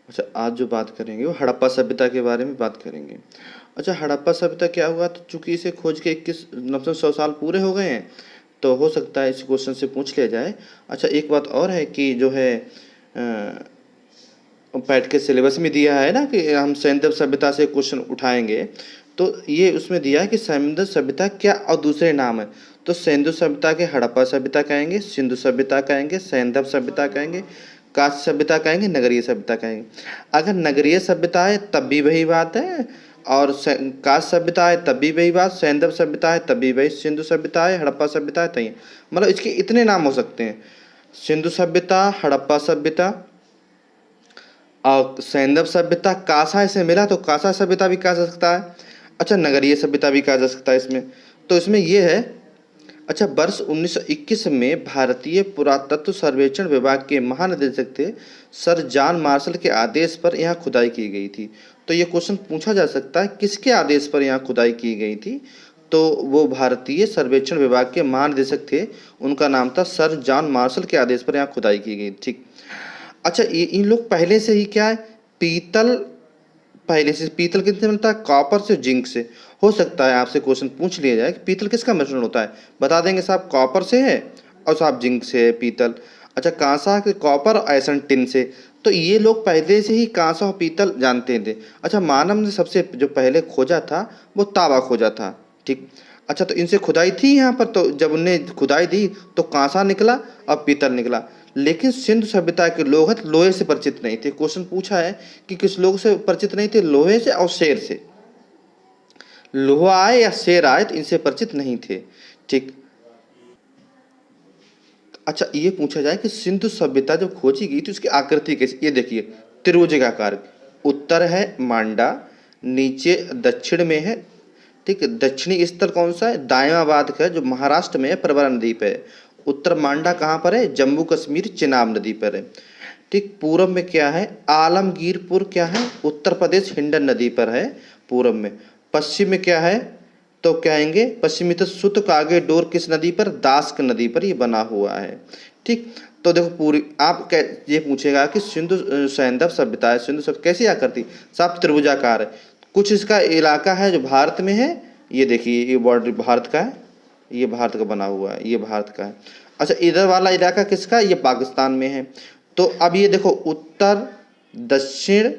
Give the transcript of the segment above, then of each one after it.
अच्छा, आज जो बात करेंगे वो हड़प्पा सभ्यता के बारे में बात करेंगे। अच्छा, हड़प्पा सभ्यता क्या हुआ, तो चूंकि इसे खोज के 21 मतलब 100 साल पूरे हो गए हैं, तो हो सकता है इस क्वेश्चन से पूछ लिया जाए। अच्छा, एक बात और है कि जो है पैट के सिलेबस में दिया है ना कि हम सैंधव सभ्यता से क्वेश्चन उठाएंगे, तो ये उसमें दिया है कि सैंधव सभ्यता क्या और दूसरे नाम है। तो सिंधु सभ्यता के हड़प्पा सभ्यता कहेंगे, सिंधु सभ्यता कहेंगे, सैंधव सभ्यता कहेंगे, कास्य सभ्यता कहेंगे, नगरीय सभ्यता कहेंगे। अगर नगरीय सभ्यता है तब भी वही बात है, और कास्य सभ्यता है तब भी वही बात, सैंधव सभ्यता है तब भी वही, सिंधु सभ्यता है, हड़प्पा सभ्यता है तही, मतलब इसके इतने नाम हो सकते हैं। सिंधु सभ्यता, हड़प्पा सभ्यता और सैंधव सभ्यता, कांसा से मिला तो कांसा सभ्यता भी कहा जा सकता है। अच्छा, नगरीय सभ्यता भी कहा जा सकता है इसमें। तो इसमें यह है। अच्छा, वर्ष 1921 में भारतीय पुरातत्व सर्वेक्षण विभाग के महानिदेशक थे सर जॉन मार्शल के आदेश पर यहाँ खुदाई की गई थी। तो ये क्वेश्चन पूछा जा सकता है किसके आदेश पर यहाँ खुदाई की गई थी, तो वो भारतीय सर्वेक्षण विभाग के महानिदेशक थे, उनका नाम था सर जॉन मार्शल के आदेश पर यहाँ खुदाई की गई। ठीक। अच्छा, ये इन लोग पहले से ही क्या है, पीतल, पहले से पीतल किससे मिलता है, कॉपर से, जिंक से। हो सकता है आपसे क्वेश्चन पूछ लिया जाए कि पीतल किसका मिश्रण होता है, बता देंगे साहब कॉपर से है और साहब जिंक से है पीतल। अच्छा, कांसा के कॉपर और ऐसन टिन से। तो ये लोग पहले से ही कांसा और पीतल जानते थे। अच्छा, मानव ने सबसे जो पहले खोजा था वो तांबा खोजा था। ठीक। अच्छा, तो इनसे खुदाई थी यहाँ पर, तो जब उनने खुदाई दी तो कांसा निकला और पीतल निकला। लेकिन सिंधु सभ्यता के लोग लोहे से परिचित नहीं थे। क्वेश्चन पूछा है कि किस लोग से परिचित नहीं थे, लोहे से और शेर से। लोहा आए या शेर आए तो इनसे परिचित नहीं थे। ठीक। अच्छा, ये पूछा जाए कि सिंधु सभ्यता जब खोजी गई थी उसकी आकृति कैसी, ये देखिए त्रिभुजाकार, उत्तर है मांडा, नीचे दक्षिण में है। ठीक है, दक्षिणी स्थल कौन सा है, दायमाबाद का है जो महाराष्ट्र में है, प्रवरा नदी पे है। उत्तर मांडा कहाँ पर है, जम्मू कश्मीर चिनाब नदी पर है। ठीक। पूर्व में क्या है, आलमगीरपुर क्या है, उत्तर प्रदेश हिंडन नदी पर है पूर्व में। पश्चिम में क्या है, तो कहेंगे पश्चिमी तो सुत कागे डोर किस नदी पर, दास्क नदी पर ये बना हुआ है। ठीक। तो देखो पूरी आप ये पूछेगा कि सिंधु सैंधव सभ्यता है, सिंधु सभ्यता कैसी आकृति, साफ त्रिभुजाकार है। कुछ इसका इलाका है जो भारत में है, ये देखिए ये बॉर्डर भारत का है, ये भारत का बना हुआ है, ये भारत का है। अच्छा, इधर वाला इलाका किसका, ये पाकिस्तान में है। तो अब ये देखो उत्तर, दक्षिण,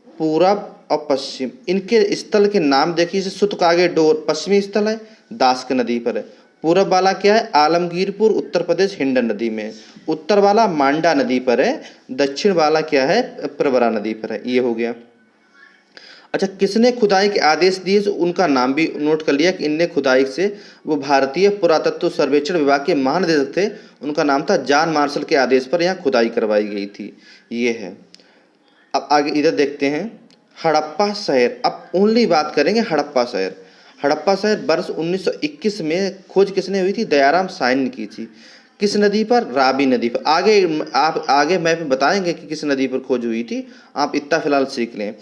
पूरब और पश्चिम, इनके स्थल के नाम देखिए। जैसे सुतकागे डोर पश्चिमी स्थल है, दास्क नदी पर है। पूरब वाला क्या है, आलमगीरपुर उत्तर प्रदेश हिंडन नदी में है। उत्तर वाला मांडा नदी पर है। दक्षिण वाला क्या है, प्रवरा नदी पर है। ये हो गया। अच्छा, किसने खुदाई के आदेश दिए, तो उनका नाम भी नोट कर लिया कि इनने खुदाई से, वो भारतीय पुरातत्व सर्वेक्षण विभाग के महानिदेशक थे, उनका नाम था जॉन मार्शल के आदेश पर यहाँ खुदाई करवाई गई थी। ये है। अब आगे इधर देखते हैं हड़प्पा शहर। अब ओनली बात करेंगे हड़प्पा शहर। हड़प्पा शहर वर्ष 1921 में खोज किसने हुई थी, दयाराम सायन ने की थी। किस नदी पर, रावी नदी पर। आगे आप आगे मैप में बताएंगे कि किस नदी पर खोज हुई थी, आप इतना फिलहाल सीख लें।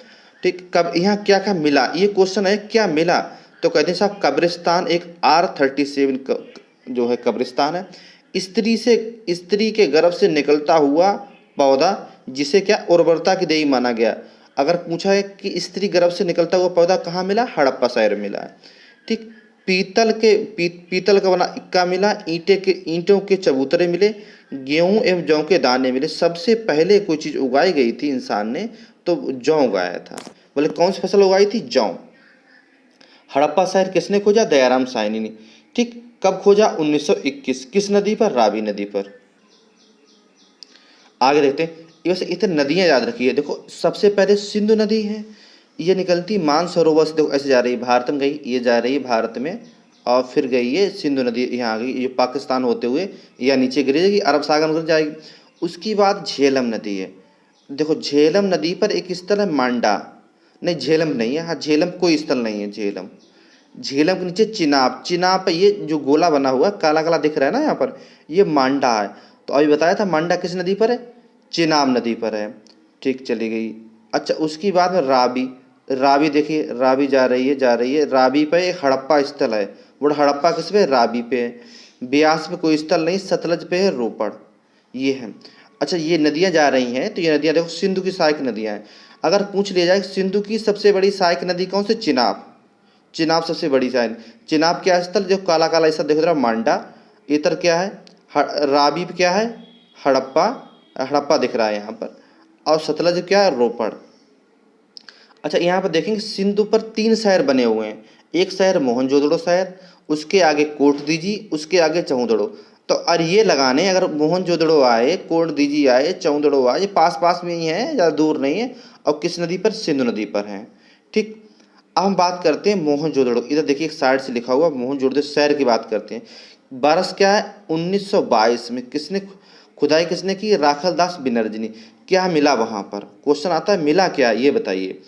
ठीक। कब यहाँ क्या क्या मिला, ये क्वेश्चन है, क्या मिला, तो कहते हैं साहब कब्रिस्तान, एक R37 जो है कब्रिस्तान है। स्त्री के गर्भ से निकलता हुआ पौधा, जिसे क्या उर्वरता की देवी माना गया। अगर पूछा है कि स्त्री गर्भ से निकलता हुआ पौधा कहाँ मिला, हड़प्पा शहर में मिला है। ठीक। पीतल का बना इक्का मिला, ईंटों के चबूतरे मिले, गेहूं एवं जौ के दाने मिले। सबसे पहले कोई चीज़ उगाई गई थी इंसान ने, तो जौ उगाया था। बोले कौन सी फसल उगाई थी, जौ। हड़प्पा शहर किसने खोजा, दयाराम सायनी ने। ठीक। कब खोजा, 1921। किस नदी पर, रावी नदी पर। आगे देखते हैं। वैसे इतने नदियाँ याद रखिए। देखो सबसे पहले सिंधु नदी है, ये निकलती मानसरोवर से, देखो ऐसे जा रही है, भारत में गई, ये जा रही है भारत में, और फिर गई ये सिंधु नदी यहाँ आ गई, ये पाकिस्तान होते हुए या नीचे गिर जाएगी, अरब सागर में गिर जाएगी। उसकी बाद झेलम नदी है। देखो झेलम नदी पर एक स्थल है मांडा, नहीं झेलम नहीं है, हाँ झेलम कोई स्थल नहीं है, झेलम। झेलम के नीचे चिनाब, चिनाब पर ये जो गोला बना हुआ काला काला दिख रहा है ना यहाँ पर, ये मांडा है। तो अभी बताया था मांडा किस नदी पर है, चिनाब नदी पर है। ठीक, चली गई। अच्छा, उसकी बाद में रावी। रावी देखिए, रावी जा रही है, रावी पे एक हड़प्पा स्थल है, वो हड़प्पा किस पे, रावी पे है। ब्यास पे कोई स्थल नहीं, सतलज पे है, रोपड़। ये है। अच्छा, ये नदियाँ जा रही हैं, तो ये नदियाँ देखो सिंधु की सहायक नदियाँ हैं। अगर पूछ लिया जाए सिंधु की सबसे बड़ी सहायक नदी कौन सी, चिनाब। चिनाब सबसे बड़ी सहायक। चिनाब क्या स्थल जो काला काला ऐसा देखो जरा, मांडा। इतर क्या है, राबी क्या है, हड़प्पा। हड़प्पा दिख रहा है यहाँ पर। और सतलज क्या है, रोपड़। अच्छा, यहाँ पर देखेंगे सिंधु पर 3 शहर बने हुए हैं। एक शहर मोहनजोदड़ो शहर, उसके आगे कोटदीजी, उसके आगे चौदड़ो। तो और ये लगाने, अगर मोहनजोदड़ो आए, कोटदीजी आए, चौदड़ो आए, ये पास पास में ही है, ज़्यादा दूर नहीं है। और किस नदी पर, सिंधु नदी पर है। ठीक। अब हम बात करते हैं मोहनजोदड़ो। इधर देखिए एक साइड से लिखा हुआ मोहनजोदड़ो शहर की बात करते हैं। बरस क्या है, 1922 में। किसने खुदाई किसने की, राखलदास बनर्जी। क्या मिला वहाँ पर, क्वेश्चन आता है मिला क्या, ये बताइए।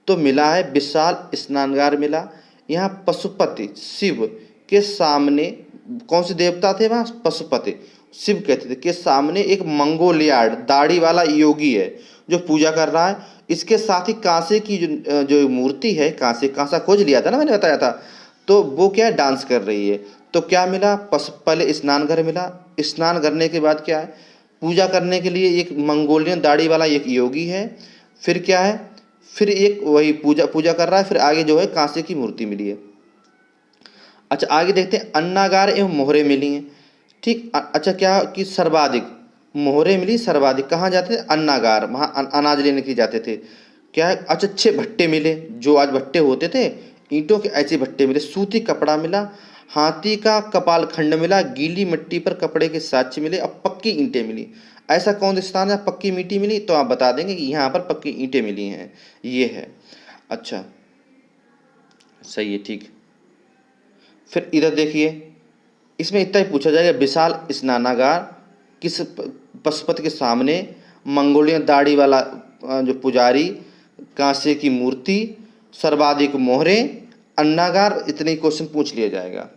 तो मिला है विशाल स्नानगार मिला। यहाँ पशुपति शिव के सामने, कौन से देवता थे वहाँ, पशुपति शिव कहते थे, के सामने एक मंगोलियाड दाढ़ी वाला योगी है जो पूजा कर रहा है। इसके साथ ही कांसे की जो मूर्ति है, कांसा खोज लिया था ना, मैंने बताया था। तो वो क्या है, डांस कर रही है। तो क्या मिला, पहले स्नान घर मिला। स्नान करने के बाद क्या है, पूजा करने के लिए एक मंगोलियन दाढ़ी वाला एक योगी है। फिर क्या है, फिर एक वही पूजा कर रहा है। फिर आगे जो है कांसे की मूर्ति मिली है। अच्छा, आगे देखते हैं अन्नागार एवं मोहरे मिली हैं। ठीक। अच्छा, क्या कि सर्वाधिक मोहरे मिली, सर्वाधिक कहाँ जाते थे, अन्नागार, वहाँ अनाज लेने के लिए जाते थे। क्या है, अच्छा 6 भट्टे मिले, जो आज भट्टे होते थे ईंटों के, ऐसे भट्टे मिले। सूती कपड़ा मिला, हाथी का कपाल खंड मिला, गीली मिट्टी पर कपड़े के साक्ष्य मिले, और पक्की ईंटें मिली। ऐसा कौन स्थान है पक्की मिट्टी मिली, तो आप बता देंगे कि यहाँ पर पक्की ईंटें मिली हैं, ये है। अच्छा, सही है, ठीक। फिर इधर देखिए, इसमें इतना ही पूछा जाएगा, विशाल स्नानागार किस पशुपति के सामने, मंगोलियन दाढ़ी वाला जो पुजारी, कांसे की मूर्ति, सर्वाधिक मोहरे, अन्नागार, इतने क्वेश्चन पूछ लिया जाएगा।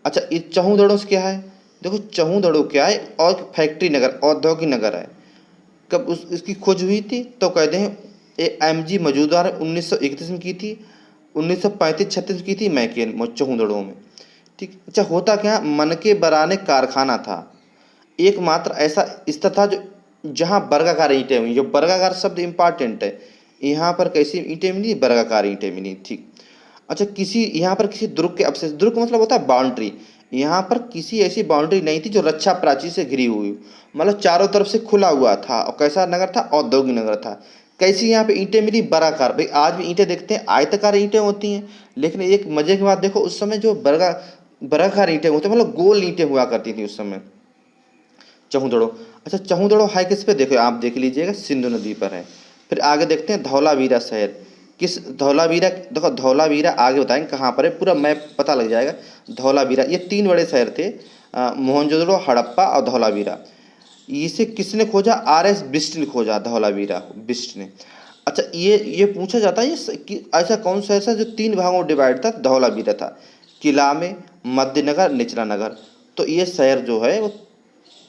अच्छा, ये चहुदड़ों से क्या है, देखो चहुदड़ो क्या है, और फैक्ट्री नगर, औद्योगिक नगर है। कब इसकी खोज हुई थी, तो कहते हैं MG मजूमदार 1931 में की थी, 1935-36 में की थी मैकेन चहुदड़ों में। ठीक। अच्छा, होता क्या, मन के बराने कारखाना था, एकमात्र ऐसा स्थित था जो जहाँ वर्गाकार ईंटें हुई। जो वर्गाकार शब्द इंपॉर्टेंट है, यहाँ पर कैसी ईंटें मिली, वर्गाकार ईंटें मिली। ठीक। अच्छा, यहाँ पर किसी दुर्ग के अवशेष, दुर्ग मतलब होता है बाउंड्री, यहाँ पर किसी ऐसी बाउंड्री नहीं थी जो रक्षा प्राचीर से घिरी हुई, मतलब चारों तरफ से खुला हुआ था। और कैसा नगर था, औद्योगिक नगर था। कैसी यहाँ पे ईंटें मिली, वर्गाकार। भाई आज भी ईंटें देखते हैं आयताकार ईंटें होती हैं, लेकिन एक मजे की बात देखो, उस समय जो वर्गाकार ईंटें होते, मतलब गोल ईंटें हुआ करती थी उस समय। चहुदड़ो। अच्छा, चहुदड़ो है किस पे, देखो आप देख लीजिएगा, सिंधु नदी पर है। फिर आगे देखते हैं धौलावीरा शहर, किस धौलावीरा, देखो धौलावीरा आगे बताएंगे कहाँ पर है, पूरा मैप पता लग जाएगा। धौलावीरा, ये 3 बड़े शहर थे, मोहनजोदड़ो, हड़प्पा और धौलावीरा। इसे किसने खोजा, RS बिष्ट ने खोजा, धौलावीरा बिष्ट ने। अच्छा, ये पूछा जाता है कि ऐसा कौन सा ऐसा जो 3 भागों में डिवाइड था, धौलावीरा था, किला में, मध्य नगर, निचला नगर। तो ये शहर जो है वो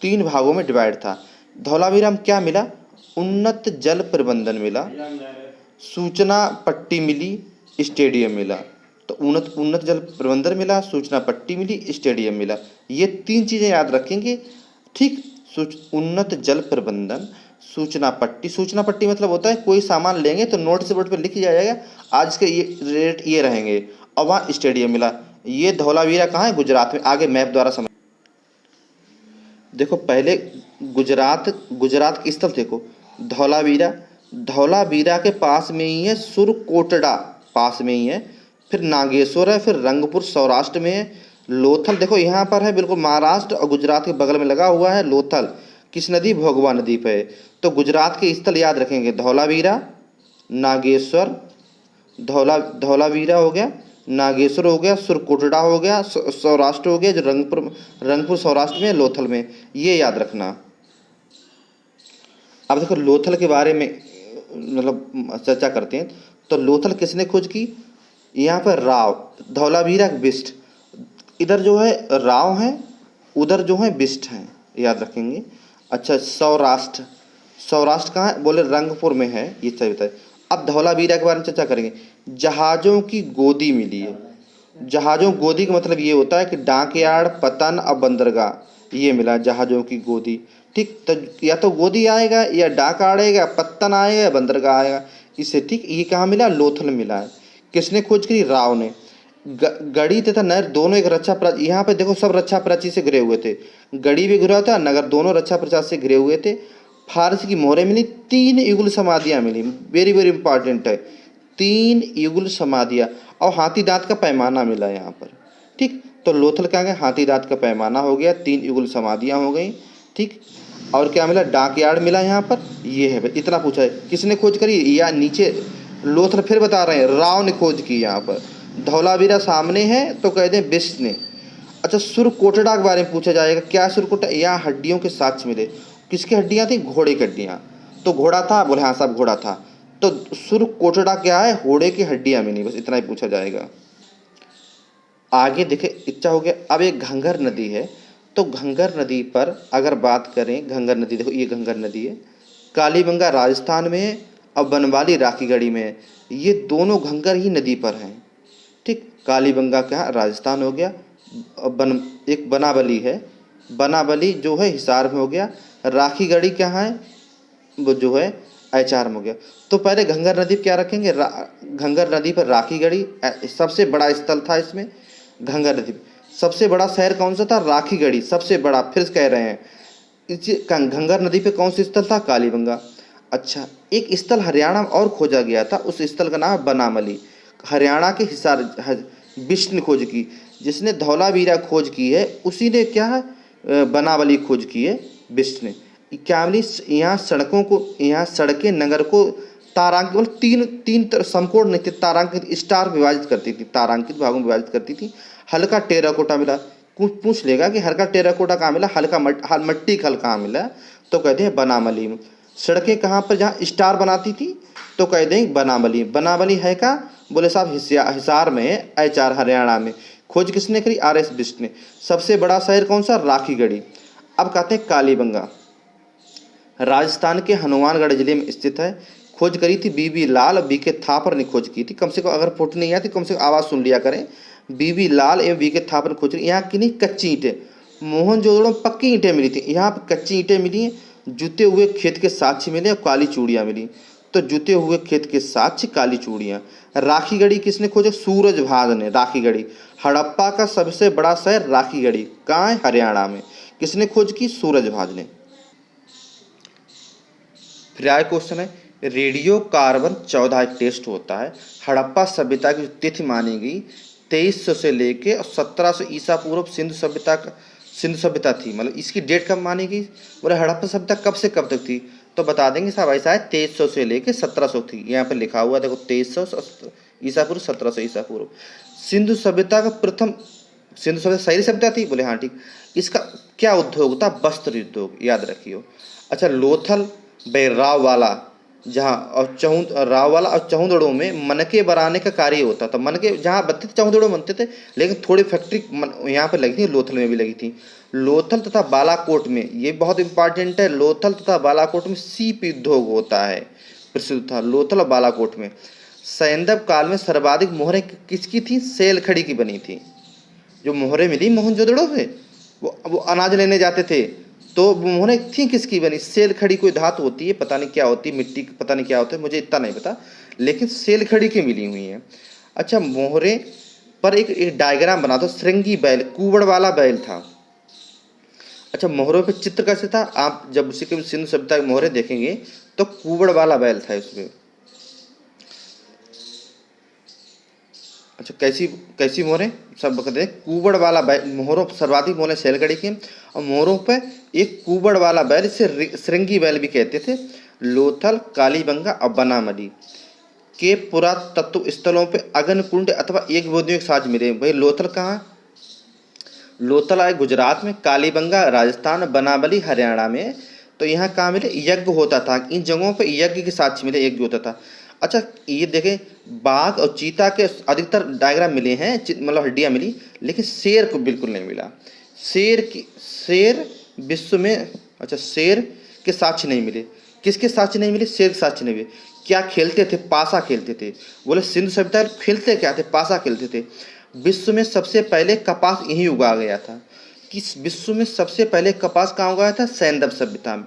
3 भागों में डिवाइड था। धौलावीरा में क्या मिला, उन्नत जल प्रबंधन मिला, सूचना पट्टी मिली, स्टेडियम मिला। तो उन्नत जल प्रबंधन मिला, सूचना पट्टी मिली, स्टेडियम मिला। ये 3 चीज़ें याद रखेंगे। ठीक। उन्नत जल प्रबंधन, सूचना पट्टी मतलब होता है कोई सामान लेंगे तो नोटिस बोर्ड पर लिख दिया जाएगा, आज के ये रेट ये रहेंगे। और वहाँ स्टेडियम मिला। ये धौलावीरा कहाँ है, गुजरात में। आगे मैप द्वारा समझ, देखो पहले गुजरात की स्थल देखो, धौलावीरा के पास में ही है सुरकोटड़ा, पास में ही है। फिर नागेश्वर है, फिर रंगपुर सौराष्ट्र में है। लोथल देखो यहाँ पर है, बिल्कुल महाराष्ट्र और गुजरात के बगल में लगा हुआ है। लोथल किस नदी, भोगवा नदी पे है। तो गुजरात के स्थल याद रखेंगे, धौलावीरा, नागेश्वर, धौलावीरा हो गया, नागेश्वर हो गया, सुरकोटड़ा हो गया, सौराष्ट्र हो गया, जो रंगपुर सौराष्ट्र में, लोथल में, ये याद रखना। अब देखो लोथल के बारे में मतलब चर्चा करते हैं। तो लोथल किसने खोज की, यहाँ पर राव, धौलावीरा बिष्ट, इधर जो है राव है, उधर जो है बिष्ट हैं, याद रखेंगे। अच्छा, सौराष्ट्र कहाँ है, बोले रंगपुर में है, ये सही बताए। अब धौलावीरा के बारे में चर्चा करेंगे। जहाज़ों की गोदी मिली है। जहाज़ों गोदी का मतलब ये होता है कि डाकयार्ड, पतन और बंदरगाह, ये मिला जहाज़ों की गोदी। ठीक। तो या तो गोदी आएगा या डाक आड़ेगा, पत्तन आएगा या बंदरगाह आएगा इससे। ठीक, ये कहाँ मिला? लोथल मिला है। किसने खोज करी? राव ने। गढ़ी तथा नहर दोनों एक रक्षा प्राची, यहाँ पे देखो सब रक्षा प्राची से घिरे हुए थे, गढ़ी भी घिरा था, नगर दोनों रक्षा प्राची से घिरे हुए थे। फारसी की मोहरें मिली, 3 युगल समाधियाँ मिली, वेरी वेरी इंपॉर्टेंट है, 3 युगल समाधियाँ, और हाथी दांत का पैमाना मिला यहाँ पर। ठीक, तो लोथल क्या गया? हाथी दांत का पैमाना हो गया, 3 युगल समाधियाँ हो गई। ठीक, और क्या मिला? डाकयार्ड मिला यहाँ पर। ये है भाई, इतना पूछा है। किसने खोज करी? या नीचे लोथल फिर बता रहे हैं, राव ने खोज की यहाँ पर। धौलावीरा सामने है तो कह दें बिष्ट ने। अच्छा, सुरकोटड़ा के बारे में पूछा जाएगा। क्या सुरकोटड़ा? यहाँ हड्डियों के साक्ष्य मिले। किसकी हड्डियाँ थी? घोड़े की हड्डियाँ। तो घोड़ा था? बोले हाँ साहब घोड़ा था। तो सुरकोटड़ा क्या है? घोड़े की हड्डियाँ मिली, बस इतना ही पूछा जाएगा। आगे देखे, इच्छा हो गया। अब एक घंघर नदी है, तो घंघर नदी पर अगर बात करें, घंघर नदी देखो, ये घंघर नदी है, कालीबंगा राजस्थान में है और बनवाली राखीगढ़ी में है। ये दोनों घंघर ही नदी पर हैं। ठीक, कालीबंगा क्या? राजस्थान हो गया। एक बनाबली है, बनाबली जो है हिसार में हो गया। राखीगढ़ी क्या है? वो जो है एचआर में हो गया। तो पहले घंघर नदी क्या रखेंगे? घंघर नदी पर राखीगढ़ी सबसे बड़ा स्थल था। इसमें घंघर नदी सबसे बड़ा शहर कौन सा था? राखीगढ़ी सबसे बड़ा। फिर कह रहे हैं घंघर नदी पे कौन सा स्थल था? कालीबंगा। अच्छा, एक स्थल हरियाणा में और खोजा गया था, उस स्थल का नाम है बनामली। हरियाणा के हिसार बिष्ट ने खोज की। जिसने धौलावीरा खोज की है उसी ने क्या है? बनावली खोज की है, बिष्ट ने। क्या मिली? यहाँ सड़कों को, यहाँ सड़कें नगर को तारांकित, मतलब तीन समकोण नहीं थे, तारांकित स्टार विभाजित करती थी, तारांकित भागों में विभाजित करती थी। हल्का टेराकोटा मिला। पूछ लेगा कि हल्का टेराकोटा कहाँ मिला, हल्का मट्टी का कहाँ मिला, तो कहते हैं बनामली में। सड़कें कहाँ पर? जहाँ स्टार बनाती थी, तो कह दें बनामली। बनामली है का? बोले साहब हिसार में है, एचआर हरियाणा में। खोज किसने करी? आरएस बिष्ट ने। सबसे बड़ा शहर कौन सा? राखीगढ़ी। अब कहते हैं कालीबंगा, राजस्थान के हनुमानगढ़ जिले में स्थित है। खोज करी थी बीबी लाल, बीके थापर ने खोज की थी। कम से कम अगर फोटो नहीं आती कम से कम आवाज़ सुन लिया करें। बीबी लाल एवं बीके थापर ने खोज की। यहाँ की नहीं, कच्ची ईंटें, मोहनजोदड़ो में पक्की ईंटें मिली थी, यहाँ पर कच्ची ईंटें मिली हैं। जुते हुए खेत के साक्ष्य मिले और काली चूड़ियाँ मिली। तो जुते हुए खेत के साक्ष्य, काली चूड़ियाँ। राखीगढ़ी किसने खोजा? सूरजभान ने। राखीगढ़ी हड़प्पा का सबसे बड़ा शहर राखीगढ़ी कहाँ है? हरियाणा में। किसने खोज की? सूरजभान ने। फिर आए क्वेश्चन है, रेडियो कार्बन 14 एक टेस्ट होता है। हड़प्पा सभ्यता की तिथि मानी गई 2300 से लेके 1700 ईसा पूर्व सिंधु सभ्यता थी, मतलब इसकी डेट कब मानी गई? बोले हड़प्पा सभ्यता कब से कब तक थी? तो बता देंगे साहब ऐसा है 2300 से लेके 1700 थी। यहाँ पर लिखा हुआ देखो 2300 ईसा पूर्व 1700 ईसा पूर्व। सिंधु सभ्यता का प्रथम, सिंधु सभ्यता शहरी सभ्यता थी? बोले हाँ ठीक। इसका क्या उद्योग था? वस्त्र उद्योग, याद रखियो। अच्छा, लोथल राव वाला, जहाँ और राव वाला और चौंदड़ों में मनके बनाने का कार्य होता था। मनके जहाँ बनते थे चौंदड़ों बनते थे, लेकिन थोड़ी फैक्ट्री यहाँ पर लगी थी, लोथल में भी लगी थी। लोथल तथा बालाकोट में, ये बहुत इंपॉर्टेंट है, लोथल तथा बालाकोट में सीप उद्योग होता है, प्रसिद्ध था लोथल और बालाकोट में। सैंधव काल में सर्वाधिक मोहरें किसकी थी? सेलखड़ी की बनी थी। जो मोहरें मिली मोहनजोदड़ो से, वो अनाज लेने जाते थे, तो मोहरें थी किसकी बनी? सेलखड़ी कोई धातु होती है, पता नहीं क्या होती, मिट्टी पता नहीं क्या होता है, मुझे इतना नहीं पता, लेकिन सेलखड़ी की मिली हुई हैं। अच्छा, मोहरे पर एक डायग्राम बना दो। श्रृंगी बैल, कुबड़ वाला बैल था। अच्छा, मोहरों पे चित्र कैसे था? आप जब उसी के सिंधु सभ्यता के मोहरे देखेंगे तो कुबड़ वाला बैल था उसमें। अच्छा, कैसी मोहरें? सब कहते हैं कुबड़ वाला बैल। मोहरों सर्वाधिक मोहरें सेलखड़ी की, और मोहरों पे एक कुबड़ वाला बैल, इसे श्रृंगी बैल भी कहते थे। लोथल, कालीबंगा और बनामली के पुरातत्व स्थलों पे अग्निकुंड अथवा एक बोधियों के साज मिले। भाई लोथल कहाँ? लोथल आए गुजरात में, कालीबंगा राजस्थान, बनामली हरियाणा में। तो यहाँ कहाँ मिले? यज्ञ होता था, इन जगहों पे यज्ञ के साक्ष्य मिले, यज्ञ होता था। अच्छा, ये देखें, बाघ और चीता के अधिकतर डायग्राम मिले हैं, मतलब हड्डियाँ मिली, लेकिन शेर को बिल्कुल नहीं मिला। शेर विश्व में, अच्छा शेर के साक्ष्य नहीं मिले। किसके साक्ष्य नहीं मिले? शेर के साक्ष्य नहीं मिले। क्या खेलते थे? पासा खेलते थे। बोले सिंधु सभ्यता खेलते क्या थे? पासा खेलते थे। विश्व में सबसे पहले कपास यहीं उगाया गया था। किस विश्व में सबसे पहले कपास कहाँ उगाया था? सैंदव सभ्यता में।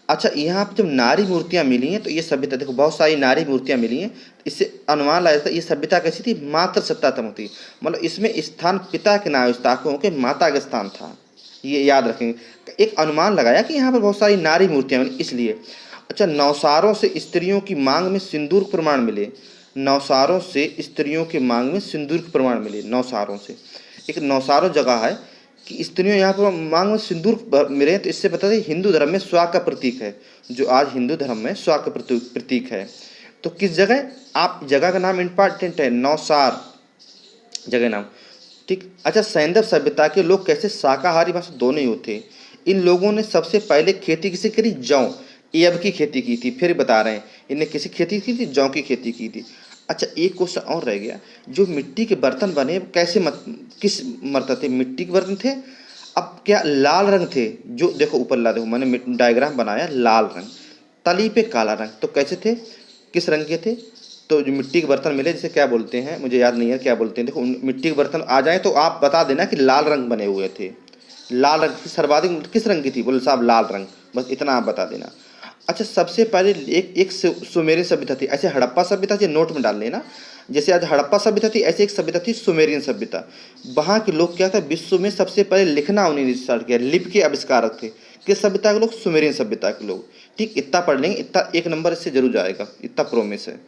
अच्छा, यहाँ पे जब नारी मूर्तियाँ मिली हैं तो ये सभ्यता, देखो बहुत सारी नारी मूर्तियाँ मिली हैं, इससे अनुमान लगाया जाता है ये सभ्यता कैसी थी? मातृ सत्तात्मक थी। मतलब इसमें स्थान पिता के नाम स्थापकों के माता का स्थान था, ये याद रखेंगे। एक अनुमान लगाया कि यहाँ पर बहुत सारी नारी मूर्तियाँ मिली इसलिए। अच्छा, नौसारों से स्त्रियों की मांग में सिंदूर के प्रमाण मिले। नौसारों से स्त्रियों की मांग में सिंदूर के प्रमाण मिले। नौसारों से, एक नौसारों जगह है कि स्त्रियों यहाँ पर मांग में सिंदूर मिले, तो इससे पता है हिंदू धर्म में स्वाग का प्रतीक है, जो आज हिंदू धर्म में स्वाग का प्रतीक है। तो किस जगह? आप जगह का नाम इंपॉर्टेंट है, नौसार जगह नाम, ठीक। अच्छा, सैंधव सभ्यता के लोग कैसे शाकाहारी मांस दोनों ही होते? इन लोगों ने सबसे पहले खेती किसी करी? जौ, एब की खेती की थी। फिर बता रहे हैं इनने किसी खेती की थी? जौ की खेती की थी। अच्छा, एक क्वेश्चन और रह गया, जो मिट्टी के बर्तन बने कैसे किस मरता थे? मिट्टी के बर्तन थे। अब क्या लाल रंग थे? जो देखो ऊपर ला, देखो मैंने डायग्राम बनाया, लाल रंग, तली पे काला रंग, तो कैसे थे, किस रंग के थे? तो जो मिट्टी के बर्तन मिले जिसे क्या बोलते हैं, मुझे याद नहीं है क्या बोलते हैं, देखो मिट्टी के बर्तन आ जाए तो आप बता देना कि लाल रंग बने हुए थे। लाल रंग की सर्वाधिक किस रंग की थी? बोले साहब लाल रंग, बस इतना आप बता देना। अच्छा, सबसे पहले एक सुमेरियन सभ्यता थी। ऐसे हड़प्पा सभ्यता थी, नोट में डाल लेना, जैसे आज हड़प्पा सभ्यता थी ऐसे एक सभ्यता थी सुमेरियन सभ्यता। वहाँ के लोग क्या था, विश्व में सबसे पहले लिखना उन्होंने स्टार्ट किया, लिपि के आविष्कारक थे। किस सभ्यता के लोग? सुमेरियन सभ्यता के लोग। ठीक, इतना पढ़ लेंगे, इतना एक नंबर इससे जरूर जाएगा, इतना प्रोमिस है।